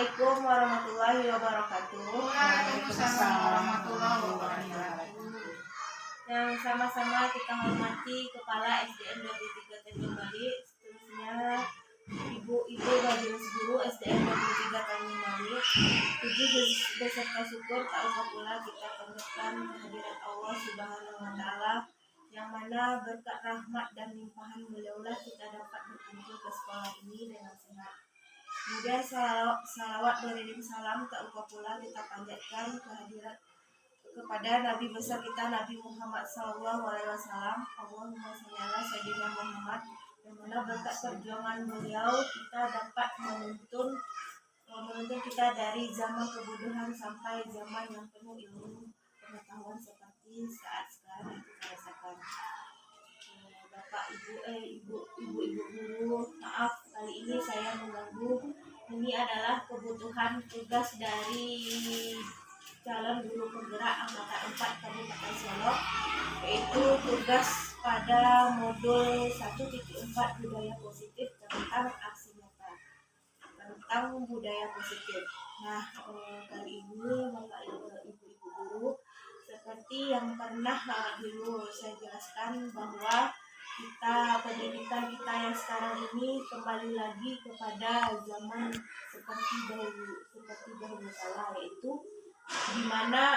Assalamualaikum warahmatullahi wabarakatuh. Waalaikumsalam warahmatullahi wabarakatuh. Yang sama-sama kita hormati Kepala SDN 23 Tanjung Bali, seterusnya Ibu-Ibu Majelis Guru SDN 23 Tanjung Bali. Puji beserta syukur tak lupa pula kita panjatkan kehadirat Allah Subhanahu wa Ta'ala, yang mana berkat rahmat dan limpahan beliaulah kita dapat berkumpul ke sekolah ini dengan sehat. Kemudian salawat beriring salam tak lupa pula kita panjatkan kehadirat kepada Nabi besar kita Nabi Muhammad SAW. Allahumma sholli ala sayyidina Muhammad, yang mana berkat perjuangan beliau kita dapat menuntun kita dari zaman kebodohan sampai zaman yang penuh ilmu pengetahuan seperti saat sekarang yang kita rasakan. Bapak ibu guru, maaf kali ini saya mengganggu. Ini adalah kebutuhan tugas dari calon guru penggerak angkatan 4 Kabupaten Solok, yaitu tugas pada modul 1.4 budaya positif tentang aksi nyata tentang budaya positif. Nah, kali ini Bapak ibu guru, seperti yang pernah dulu saya jelaskan bahwa pendidikan kita yang sekarang ini kembali lagi kepada zaman seperti dahulu kala, yaitu di mana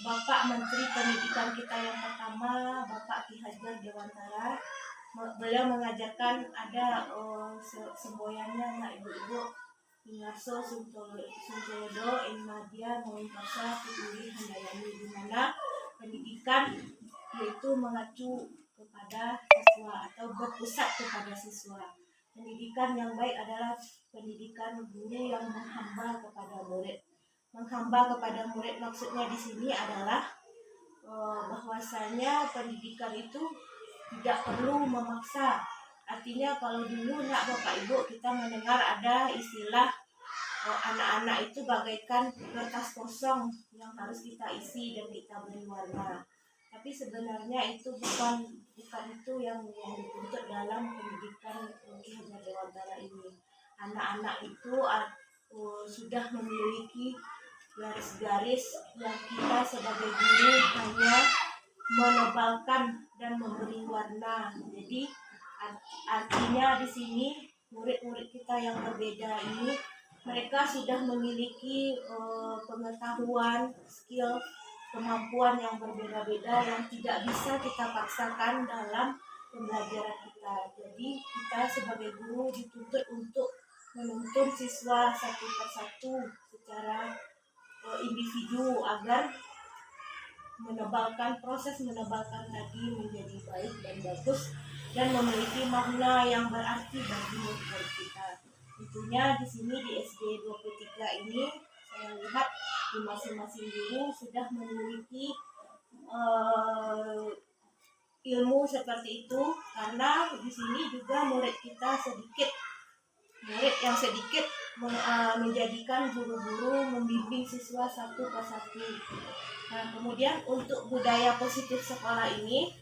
Bapak Menteri Pendidikan kita yang pertama, Bapak Ki Hajar Dewantara, beliau mengajarkan ada semboyannya ibu-ibu Ingarso Suntoyodo Inmadia Mawinkarsa Putri Handayani, di mana pendidikan yaitu mengacu kepada siswa atau berpusat kepada siswa. Pendidikan yang baik adalah pendidikan guru yang menghamba kepada murid. Menghamba kepada murid maksudnya di sini adalah bahwasanya pendidikan itu tidak perlu memaksa. Artinya kalau dulu Bapak Ibu kita mendengar ada istilah anak-anak itu bagaikan kertas kosong yang harus kita isi dan kita beri warna. Tapi sebenarnya itu bukan itu yang dituntut dalam pendidikan Ki Hajar Dewantara ini. Anak-anak itu sudah memiliki garis-garis yang kita sebagai guru hanya menebalkan dan memberi warna. Jadi artinya di sini murid-murid kita yang berbeda ini mereka sudah memiliki pengetahuan, skill, kemampuan yang berbeda-beda yang tidak bisa kita paksakan dalam pembelajaran kita. Jadi kita sebagai guru dituntut untuk menuntun siswa satu persatu secara individu agar proses menebalkan tadi menjadi baik dan bagus dan memiliki makna yang berarti bagi murid kita. Tentunya di sini di SD 23 ini saya lihat di masing-masing guru sudah memiliki ilmu seperti itu, karena di sini juga murid yang sedikit menjadikan guru-guru membimbing siswa satu persatu. Nah, kemudian untuk budaya positif sekolah ini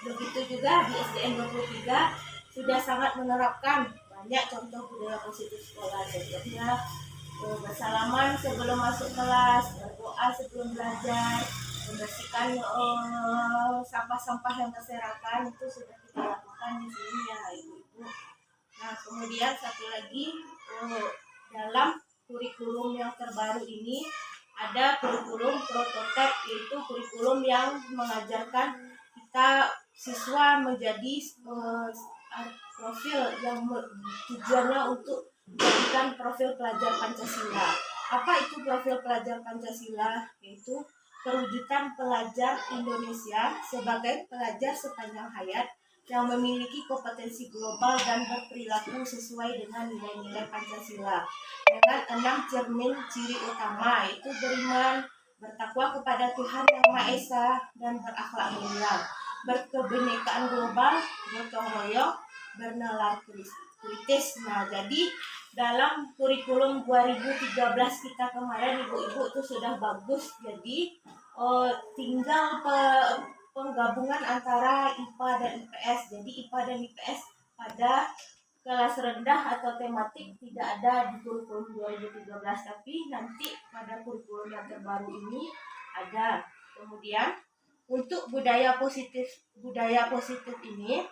begitu juga di SDN 23 sudah sangat menerapkan banyak contoh budaya positif sekolah, contohnya bersalaman sebelum masuk kelas, berdoa sebelum belajar, membersihkan sampah-sampah yang berserakan, itu sudah kita lakukan di sini ya ibu-ibu. Nah, kemudian satu lagi dalam kurikulum yang terbaru ini ada kurikulum prototipe, yaitu kurikulum yang mengajarkan kita siswa menjadi profil yang tujuannya untuk menjadikan profil pelajar Pancasila. Apa itu profil pelajar Pancasila? Yaitu perwujudan pelajar Indonesia sebagai pelajar sepanjang hayat yang memiliki kompetensi global dan berperilaku sesuai dengan nilai-nilai Pancasila dengan 6 cermin ciri utama, yaitu beriman, bertakwa kepada Tuhan Yang Maha Esa, dan berakhlak mulia, berkebinekaan global, gotong royong, bernalar kritis. Nah, jadi dalam kurikulum 2013 kita kemarin ibu-ibu itu sudah bagus. Jadi tinggal penggabungan antara IPA dan IPS. Jadi IPA dan IPS pada kelas rendah atau tematik tidak ada di kurikulum 2013, tapi nanti pada kurikulum yang terbaru ini ada. Kemudian untuk budaya positif ini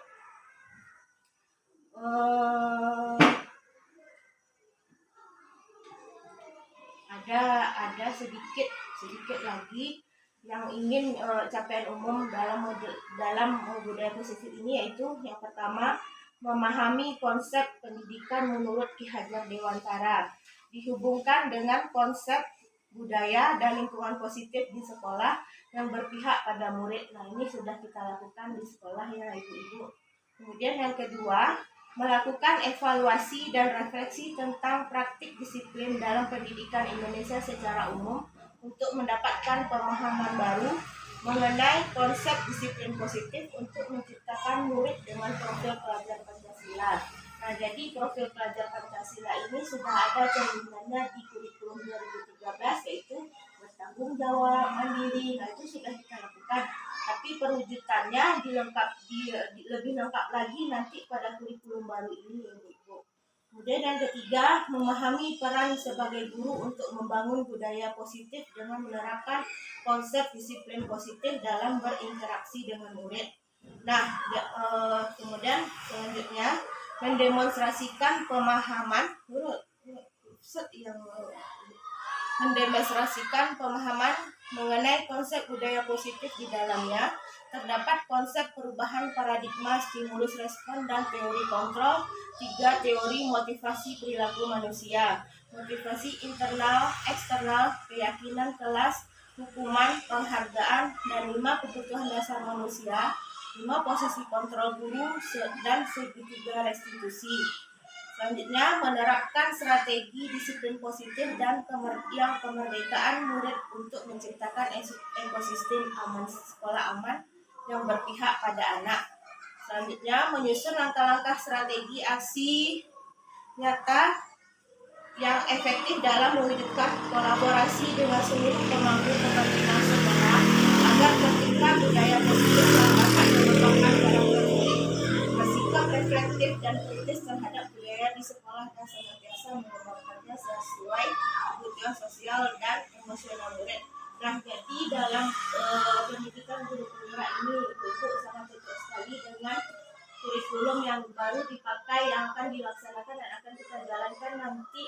ada sedikit lagi yang ingin capaian umum dalam budaya positif ini, yaitu yang pertama, memahami konsep pendidikan menurut Ki Hajar Dewantara dihubungkan dengan konsep budaya dan lingkungan positif di sekolah yang berpihak pada murid. Nah, ini sudah kita lakukan di sekolah ya ibu-ibu. Kemudian yang kedua, melakukan evaluasi dan refleksi tentang praktik disiplin dalam pendidikan Indonesia secara umum untuk mendapatkan pemahaman baru mengenai konsep disiplin positif untuk menciptakan murid dengan profil pelajar Pancasila. Nah, jadi profil pelajar Pancasila ini sudah ada cerminannya di kurikulum 2013, yaitu bertanggung jawab, mandiri. Nah, itu sudah kita lakukan. Tapi perwujudannya lebih lengkap lagi nanti pada kurikulum baru ini, Ibu. Kemudian yang ketiga, memahami peran sebagai guru untuk membangun budaya positif dengan menerapkan konsep disiplin positif dalam berinteraksi dengan murid. Nah, kemudian selanjutnya mendemonstrasikan pemahaman mengenai konsep budaya positif. Di dalamnya terdapat konsep perubahan paradigma, stimulus respon, dan teori kontrol, 3 teori motivasi perilaku manusia, motivasi internal, eksternal, keyakinan kelas, hukuman, penghargaan, dan 5 kebutuhan dasar manusia, 5 posisi kontrol guru, dan segitiga restitusi. Selanjutnya, menerapkan strategi disiplin positif dan yang kemerdekaan murid untuk menciptakan ekosistem aman, sekolah aman yang berpihak pada anak. Selanjutnya, menyusun langkah-langkah strategi aksi nyata yang efektif dalam mewujudkan kolaborasi dengan seluruh pemangku kepentingan sekolah agar tercipta budaya positif yang dapat mengembangkan para murid bersikap reflektif dan kritis terhadap budaya di sekolah dan senantiasa mengembangkannya sesuai kebutuhan sosial dan emosional murid. Nah, jadi dalam pendidikan guru penggerak ini, Ibu sangat cocok sekali dengan kurikulum yang baru dipakai, yang akan dilaksanakan dan akan kita jalankan nanti,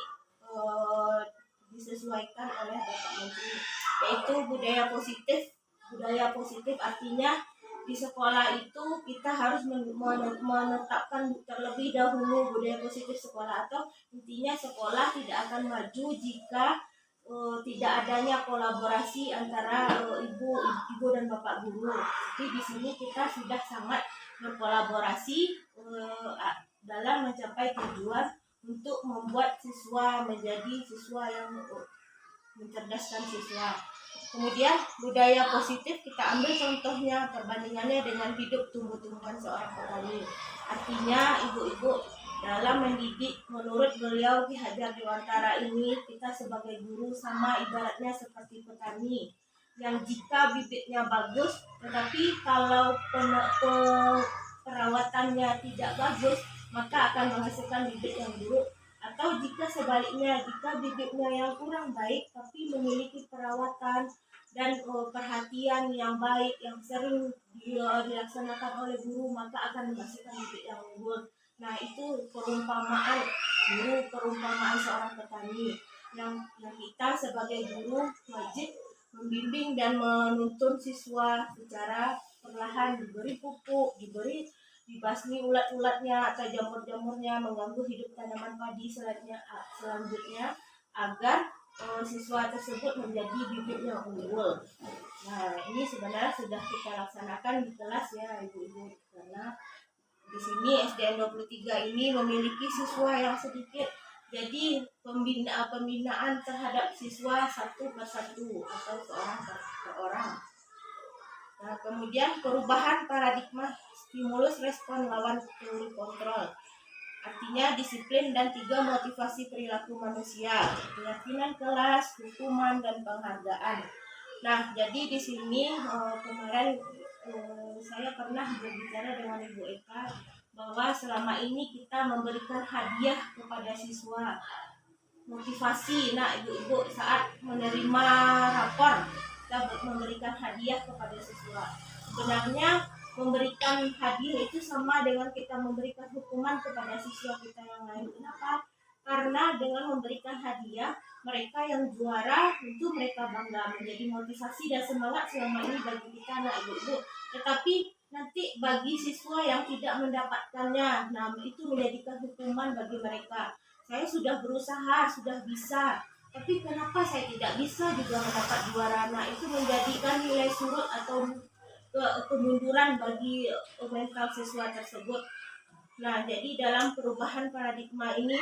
disesuaikan oleh Bapak Menteri, yaitu budaya positif. Budaya positif artinya di sekolah itu kita harus menetapkan terlebih dahulu budaya positif sekolah, atau intinya sekolah tidak akan maju jika tidak adanya kolaborasi antara ibu dan bapak guru. Jadi di sini kita sudah sangat berkolaborasi dalam mencapai tujuan untuk membuat siswa menjadi siswa yang mencerdaskan siswa. Kemudian budaya positif kita ambil contohnya, perbandingannya dengan hidup tumbuh-tumbuhan seorang petani. Artinya ibu-ibu dalam mendidik, menurut beliau Ki Hajar Dewantara ini, kita sebagai guru sama ibaratnya seperti petani yang jika bibitnya bagus, tetapi kalau perawatannya tidak bagus, maka akan menghasilkan bibit yang buruk. Atau jika sebaliknya, jika bibitnya yang kurang baik tapi memiliki perawatan dan perhatian yang baik yang sering dilaksanakan oleh guru, maka akan menghasilkan bibit yang unggul. Nah, itu perumpamaan guru, perumpamaan seorang petani yang kita sebagai guru wajib membimbing dan menuntun siswa secara perlahan, diberi pupuk, dibasmi ulat-ulatnya atau jamur-jamurnya mengganggu hidup tanaman padi selanjutnya agar siswa tersebut menjadi bibit yang unggul. Nah, ini sebenarnya sudah kita laksanakan di kelas ya ibu-ibu, karena di sini SDN 23 ini memiliki siswa yang sedikit, jadi pembinaan terhadap siswa satu persatu atau seorang per orang. Nah, kemudian perubahan paradigma, stimulus respon lawan teori kontrol. Artinya disiplin dan 3 motivasi perilaku manusia, keyakinan kelas, hukuman, dan penghargaan. Nah, jadi di sini kemarin saya pernah berbicara dengan Ibu Eka bahwa selama ini kita memberikan hadiah kepada siswa, motivasi. Nah, ibu-ibu saat menerima rapor kita memberikan hadiah kepada siswa. Sebenarnya memberikan hadiah itu sama dengan kita memberikan hukuman kepada siswa kita yang lain. Kenapa? Karena dengan memberikan hadiah, mereka yang juara itu mereka bangga, menjadi motivasi dan semangat selama ini bagi kita anak ibu-ibu. Tetapi nanti bagi siswa yang tidak mendapatkannya, nah itu menjadikan hukuman bagi mereka. Saya sudah berusaha, sudah bisa, tapi kenapa saya tidak bisa juga mendapat juara? Nah, itu menjadikan nilai surut atau kemunduran bagi mental siswa tersebut. Nah, jadi dalam perubahan paradigma ini,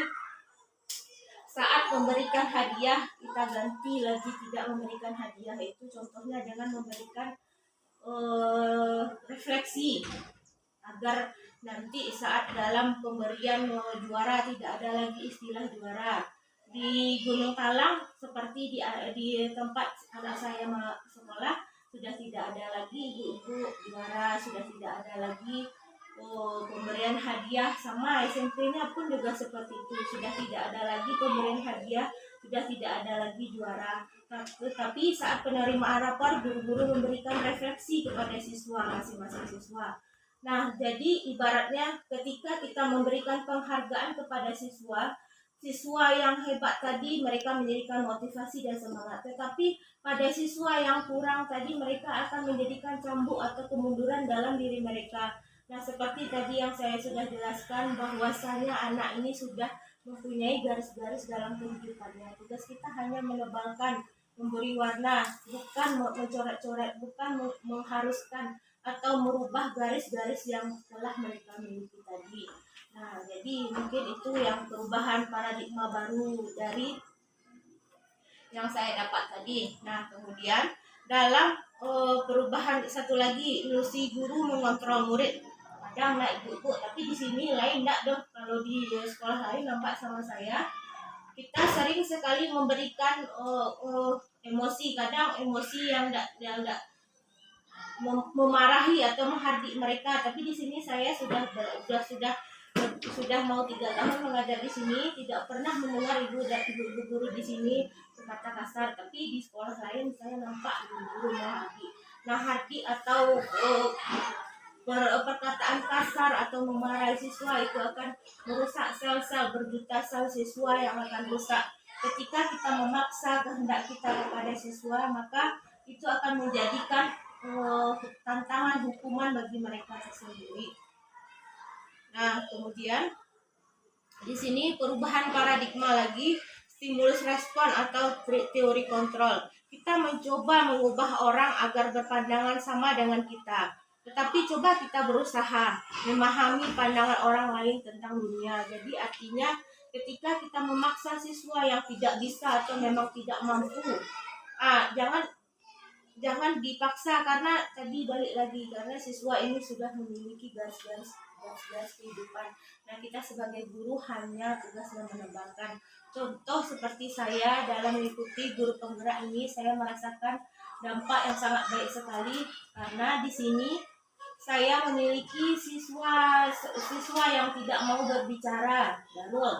saat memberikan hadiah, kita ganti lagi tidak memberikan hadiah. Itu contohnya dengan memberikan refleksi, agar nanti saat dalam pemberian juara tidak ada lagi istilah juara. Di Gunung Talang seperti di tempat anak saya sekolah sudah tidak ada lagi ibu-ibu juara, sudah tidak ada lagi pemberian hadiah. Sama SMP-nya pun juga seperti itu, sudah tidak ada lagi pemberian hadiah, sudah tidak ada lagi juara. Tapi saat penerimaan rapor, guru-guru memberikan refleksi kepada siswa, masing-masing siswa. Nah, jadi ibaratnya ketika kita memberikan penghargaan kepada siswa yang hebat tadi mereka menjadikan motivasi dan semangat. Tetapi pada siswa yang kurang tadi mereka akan menjadikan cambuk atau kemunduran dalam diri mereka. Nah, seperti tadi yang saya sudah jelaskan bahwasanya anak ini sudah mempunyai garis-garis dalam kehidupannya. Tugas kita hanya menebalkan, memberi warna, bukan mencoret-coret, bukan mengharuskan atau merubah garis-garis yang telah mereka miliki tadi. Nah, jadi mungkin itu yang perubahan paradigma baru dari yang saya dapat tadi. Nah, kemudian dalam perubahan satu lagi, ilusi guru mengontrol murid. Kadang lah ibu-ibu, tapi di sini lain enggak dong. Kalau di sekolah lain nampak sama saya, kita sering sekali memberikan emosi, kadang emosi yang enggak memarahi atau menghardik mereka. Tapi di sini saya sudah mau 3 tahun mengajar di sini, tidak pernah mendengar ibu guru di sini berkata kasar. Tapi di sekolah lain saya nampak guru menghardik. Nah, hardik atau perkataan kasar atau memarahi siswa itu akan merusak sel-sel, berjuta sel siswa yang akan rusak. Ketika kita memaksa kehendak kita kepada siswa, maka itu akan menjadikan tantangan hukuman bagi mereka sendiri. Nah, kemudian di sini perubahan paradigma lagi, stimulus respon atau teori kontrol. Kita mencoba mengubah orang agar berpandangan sama dengan kita. Tetapi coba kita berusaha memahami pandangan orang lain tentang dunia. Jadi artinya ketika kita memaksa siswa yang tidak bisa atau memang tidak mampu, jangan dipaksa, karena tadi balik lagi, karena siswa ini sudah memiliki garis-garis kehidupan. Nah, kita sebagai guru hanya tugasnya menebalkan. Contoh seperti saya dalam mengikuti guru penggerak ini, saya merasakan dampak yang sangat baik sekali, karena di sini saya memiliki siswa yang tidak mau berbicara, Darul,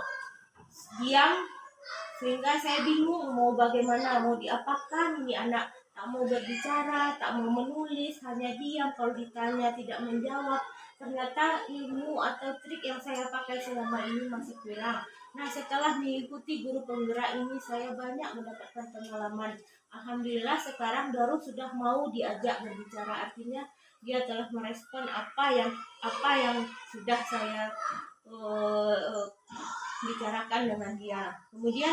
diam, sehingga saya bingung mau bagaimana, mau diapakan ini anak. Tak mau berbicara, tak mau menulis, hanya diam. Kalau ditanya tidak menjawab. Ternyata ilmu atau trik yang saya pakai selama ini masih kurang. Nah, setelah mengikuti guru penggerak ini, saya banyak mendapatkan pengalaman. Alhamdulillah sekarang Darul sudah mau diajak berbicara. Artinya dia telah merespon apa yang sudah saya bicarakan dengan dia. Kemudian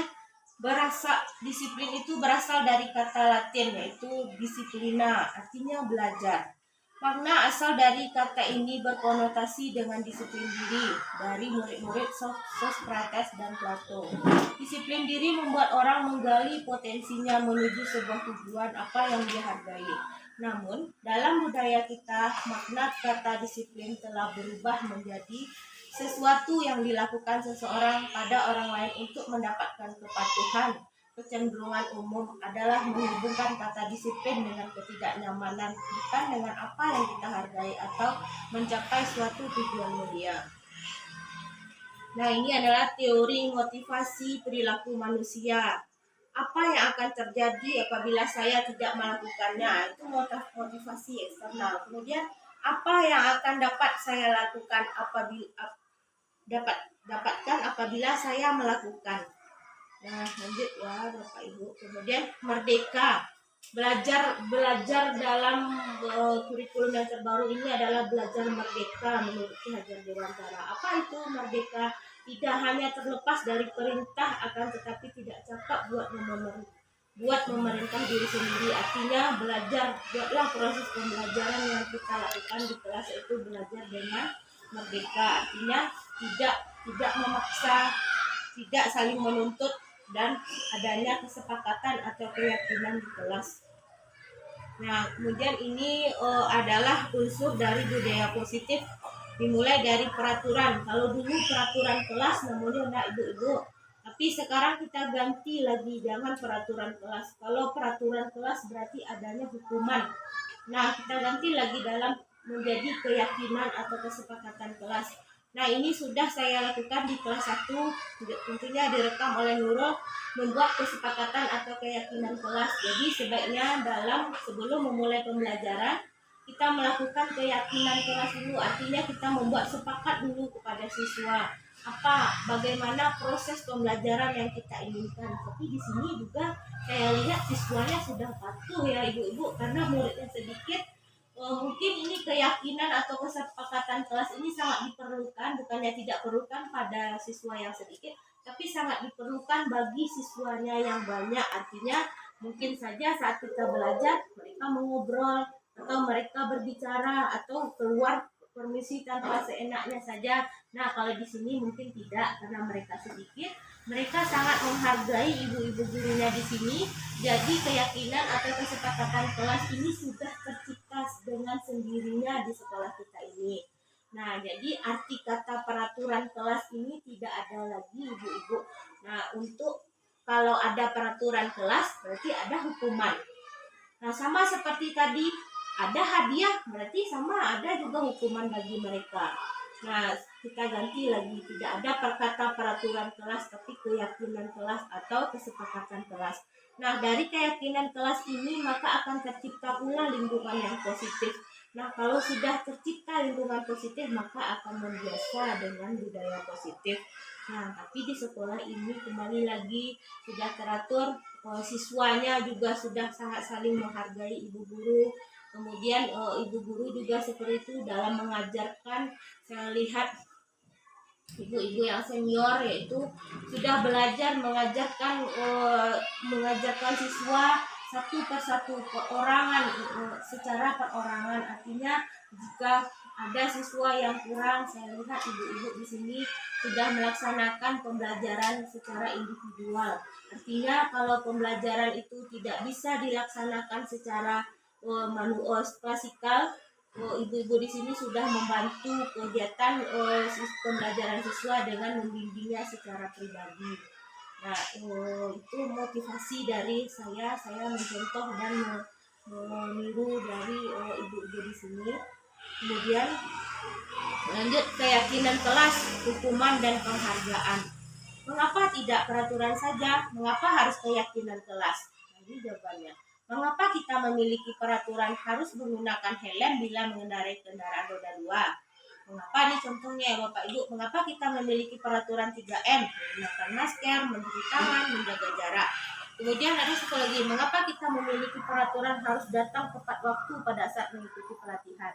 disiplin itu berasal dari kata Latin yaitu disciplina, artinya belajar. Makna asal dari kata ini berkonotasi dengan disiplin diri dari murid-murid Sokrates dan Plato. Disiplin diri membuat orang menggali potensinya menuju sebuah tujuan apa yang dihargai. Namun, dalam budaya kita, makna kata disiplin telah berubah menjadi sesuatu yang dilakukan seseorang pada orang lain untuk mendapatkan kepatuhan, kecenderungan umum adalah menghubungkan kata disiplin dengan ketidaknyamanan, bukan dengan apa yang kita hargai atau mencapai suatu tujuan mulia. Nah, ini adalah teori motivasi perilaku manusia. Apa yang akan terjadi apabila saya tidak melakukannya? Itu motivasi eksternal. Kemudian, apa yang akan dapat saya lakukan dapatkan apabila saya melakukan? Nah, lanjut ya Bapak Ibu. Kemudian merdeka. Belajar dalam kurikulum yang terbaru ini adalah belajar merdeka menurut Ki Hajar Dewantara. Apa itu merdeka? Tidak hanya terlepas dari perintah, akan tetapi tidak cakap buat memerintah diri sendiri. Artinya buatlah proses pembelajaran yang kita lakukan di kelas itu belajar dengan merdeka. Artinya tidak memaksa, tidak saling menuntut, dan adanya kesepakatan atau keyakinan di kelas. Nah, kemudian ini adalah unsur dari budaya positif, dimulai dari peraturan. Kalau dulu peraturan kelas namanya enggak ibu-ibu, tapi sekarang kita ganti lagi, jangan peraturan kelas. Kalau peraturan kelas berarti adanya hukuman. Nah, kita ganti lagi dalam menjadi keyakinan atau kesepakatan kelas. Nah, ini sudah saya lakukan di kelas 1, tentunya direkam oleh Nurul, membuat kesepakatan atau keyakinan kelas. Jadi sebaiknya sebelum memulai pembelajaran, kita melakukan keyakinan kelas dulu. Artinya kita membuat sepakat dulu kepada siswa bagaimana proses pembelajaran yang kita inginkan. Tapi di sini juga saya lihat siswanya sudah patuh ya ibu-ibu, karena muridnya sedikit. Mungkin ini keyakinan atau kesepakatan kelas ini sangat diperlukan, bukannya tidak perlukan pada siswa yang sedikit, tapi sangat diperlukan bagi siswanya yang banyak. Artinya mungkin saja saat kita belajar mereka mengobrol atau mereka berbicara atau keluar permisi tanpa seenaknya saja. Nah, kalau di sini mungkin tidak, karena mereka sedikit, mereka sangat menghargai ibu-ibu gurunya di sini. Jadi keyakinan atau kesepakatan kelas ini sudah tercipta dengan sendirinya di sekolah kita ini. Nah, jadi arti kata peraturan kelas ini tidak ada lagi ibu-ibu. Nah, untuk kalau ada peraturan kelas berarti ada hukuman. Nah, sama seperti tadi ada hadiah, berarti sama ada juga hukuman bagi mereka. Nah, kita ganti lagi, tidak ada perkata peraturan kelas, tapi keyakinan kelas atau kesepakatan kelas. Nah, dari keyakinan kelas ini maka akan tercipta pula lingkungan yang positif. Nah, kalau sudah tercipta lingkungan positif maka akan membiasa dengan budaya positif. Nah, tapi di sekolah ini kembali lagi sudah teratur, siswanya juga sudah sangat saling menghargai ibu guru. Kemudian ibu guru juga seperti itu dalam mengajarkan. Saya lihat ibu-ibu yang senior yaitu sudah belajar mengajarkan siswa satu persatu perorangan, secara perorangan. Artinya jika ada siswa yang kurang, saya lihat ibu-ibu di sini sudah melaksanakan pembelajaran secara individual. Artinya kalau pembelajaran itu tidak bisa dilaksanakan secara klasikal, ibu-ibu di sini sudah membantu kegiatan pembelajaran siswa dengan membimbingnya secara pribadi. Nah, itu motivasi dari saya mencontoh dan meniru dari ibu-ibu di sini. Kemudian lanjut keyakinan kelas, hukuman dan penghargaan. Mengapa tidak peraturan saja? Mengapa harus keyakinan kelas? Nah, ini jawabannya. Mengapa kita memiliki peraturan harus menggunakan helm bila mengendarai kendaraan roda 2? Mengapa ini contohnya ya Bapak Ibu? Mengapa kita memiliki peraturan 3M? Menggunakan masker, mencuci tangan, menjaga jarak. Kemudian ada satu lagi, mengapa kita memiliki peraturan harus datang tepat waktu pada saat mengikuti pelatihan?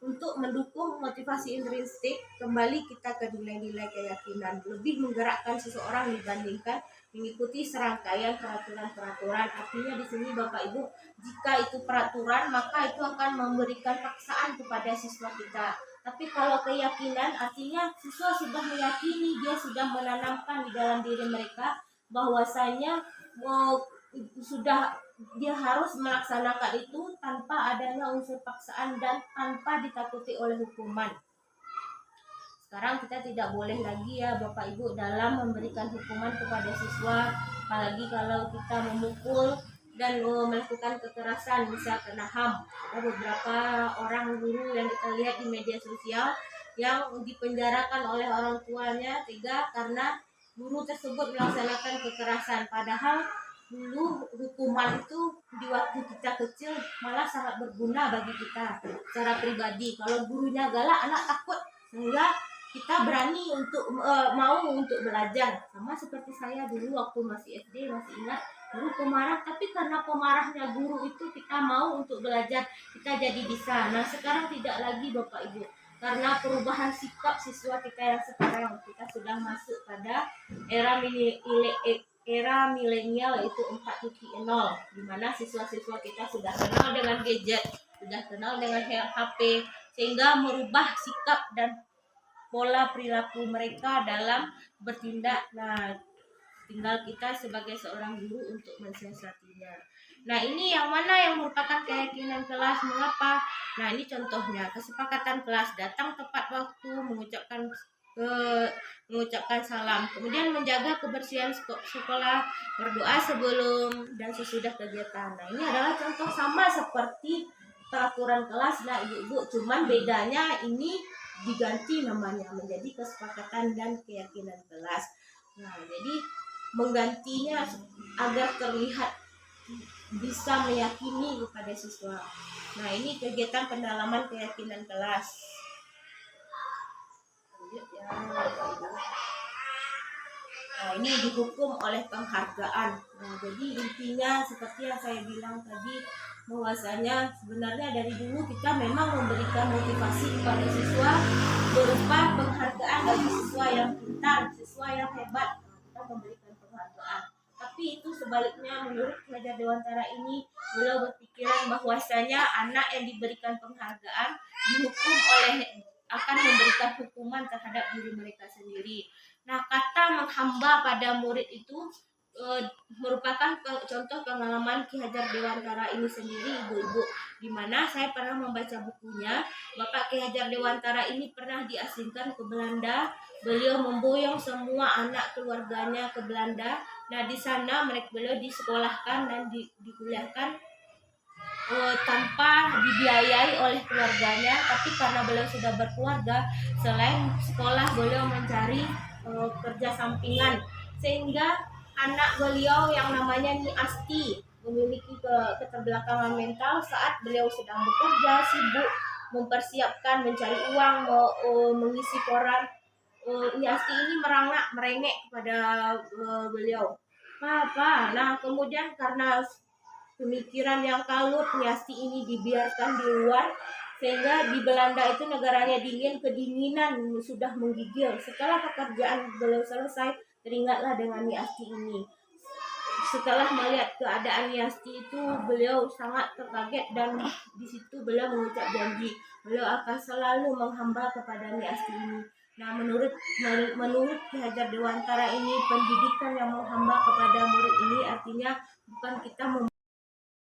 Untuk mendukung motivasi intrinsik, kembali kita ke nilai-nilai keyakinan, lebih menggerakkan seseorang dibandingkan mengikuti serangkaian peraturan-peraturan. Artinya di sini Bapak Ibu, jika itu peraturan maka itu akan memberikan paksaan kepada siswa kita. Tapi kalau keyakinan artinya siswa sudah meyakini, dia sudah menanamkan di dalam diri mereka bahwasanya dia harus melaksanakan itu tanpa adanya unsur paksaan dan tanpa ditakuti oleh hukuman. Sekarang kita tidak boleh lagi ya Bapak Ibu dalam memberikan hukuman kepada siswa apalagi kalau kita memukul dan melakukan kekerasan, bisa kena HAM. Ada beberapa orang guru yang kita lihat di media sosial yang dipenjarakan oleh orang tuanya tega karena guru tersebut melaksanakan kekerasan. Padahal dulu hukuman itu di waktu kita kecil malah sangat berguna bagi kita secara pribadi. Kalau gurunya galak, anak takut, sehingga kita berani untuk mau untuk belajar. Sama seperti saya dulu waktu masih SD, masih ingat guru pemarah, tapi karena pemarahnya guru itu kita mau untuk belajar, kita jadi bisa. Nah sekarang tidak lagi Bapak Ibu, karena perubahan sikap siswa kita yang sekarang, kita sudah masuk pada era milenial, yaitu 4.0, di mana siswa-siswa kita sudah kenal dengan gadget, sudah kenal dengan HP, sehingga merubah sikap dan pola perilaku mereka dalam bertindak. Nah, tinggal kita sebagai seorang guru untuk mensiasatinya. Nah, ini yang mana yang merupakan keyakinan kelas, mengapa? Nah, ini contohnya, kesepakatan kelas, datang tepat waktu, mengucapkan salam, kemudian menjaga kebersihan sekolah, berdoa sebelum dan sesudah kegiatan. Nah, ini adalah contoh sama seperti peraturan kelas lah ibu-ibu, cuman bedanya ini diganti namanya menjadi kesepakatan dan keyakinan kelas. Nah, jadi menggantinya agar terlihat bisa meyakini kepada siswa. Nah, ini kegiatan pendalaman keyakinan kelas. Lanjut ya. Nah, ini dihukum oleh penghargaan. Nah, jadi intinya seperti yang saya bilang tadi, bahwasanya sebenarnya dari dulu kita memang memberikan motivasi kepada siswa berupa penghargaan bagi siswa yang pintar, siswa yang hebat. Kita memberikan penghargaan. Tapi itu sebaliknya, menurut Ki Hajar Dewantara ini, beliau berpikiran bahwasanya anak yang diberikan penghargaan dihukum akan memberikan hukuman terhadap diri mereka sendiri. Nah, kata menghamba pada murid itu merupakan contoh pengalaman Ki Hajar Dewantara ini sendiri, ibu-ibu, di mana saya pernah membaca bukunya. Bapak Ki Hajar Dewantara ini pernah diasingkan ke Belanda. Beliau memboyong semua anak keluarganya ke Belanda. Nah, di sana beliau disekolahkan dan dikuliahkan tanpa dibiayai oleh keluarganya. Tapi karena beliau sudah berkeluarga, selain sekolah beliau mencari kerja sampingan, sehingga anak beliau yang namanya Nyi Asti memiliki keterbelakangan mental saat beliau sedang bekerja, sibuk mempersiapkan mencari uang, mengisi koran. Nyi Asti ini merengek kepada beliau, Papa. Nah, kemudian karena pemikiran yang kalut, Nyi Asti ini dibiarkan di luar, sehingga di Belanda itu negaranya dingin, kedinginan sudah menggigil. Setelah pekerjaan beliau selesai, teringatlah dengan Nyi Asti ini. Setelah melihat keadaan Nyi Asti itu, beliau sangat terkaget dan di situ beliau mengucap janji beliau akan selalu menghamba kepada Nyi Asti ini. Nah, menurut Ki Hajar Dewantara ini, pendidikan yang menghamba kepada murid ini artinya bukan kita